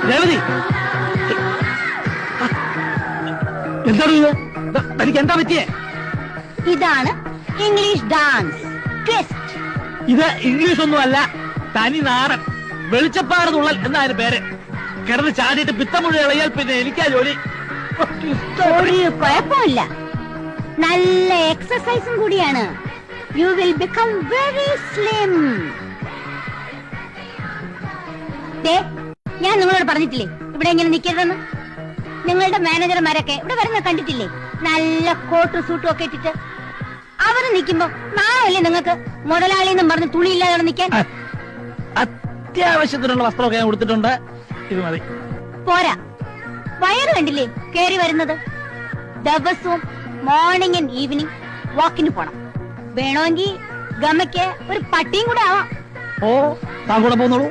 രേവതി, എന്താണ് ഇത്? തനിക്ക് എന്താ പറ്റിയേ? ഇതാണ് ഇംഗ്ലീഷ് ഡാൻസ് ട്വിസ്റ്റ്. ഇത് ഇംഗ്ലീഷ് ഒന്നുമല്ല, തനി നാടൻ വെളിച്ചപ്പാട് തുള്ളൽ എന്നതിന് പേര്. കിടന്ന് ചാടിയിട്ട് പിത്തമുഴ ഇളയാൽ പിന്നെ എനിക്കാ ജോലി. ഒരു കുഴപ്പമില്ല, നല്ല എക്സസൈസും കൂടിയാണ്. You will become very slim. ഞാൻ നിങ്ങളോട് പറഞ്ഞിട്ടില്ലേ ഇവിടെ എങ്ങനെ നിൽക്കരുതെന്ന്? നിങ്ങളുടെ മാനേജർമാരൊക്കെ ഇവിടെ വരുന്ന കണ്ടിട്ടില്ലേ? നല്ല കോട്ടും സൂട്ടും ഒക്കെ ഇട്ടിട്ട്. അവര് നിൽക്കുമ്പോ നാളല്ലേ നിങ്ങൾക്ക് മുതലാളി എന്നും പറഞ്ഞ് തുണിയില്ലാതെ നിൽക്കാൻ? അത്യാവശ്യത്തിനുള്ള വസ്ത്രമൊക്കെ ഞാൻ കൊടുത്തിട്ടുണ്ട്, ഇത് മതി. പോരാ, വയറ് കണ്ടില്ലേ കേറി വരുന്നത്? ദിവസവും മോർണിംഗ് ആൻഡ് ഈവനിങ് വാക്കിന് പോണം. വേണമെങ്കിൽ ഗമയ്ക്ക് ഒരു പട്ടിയും കൂടെ ആവാം. ഓ, താൻ കൂടെ പോന്നോളൂ.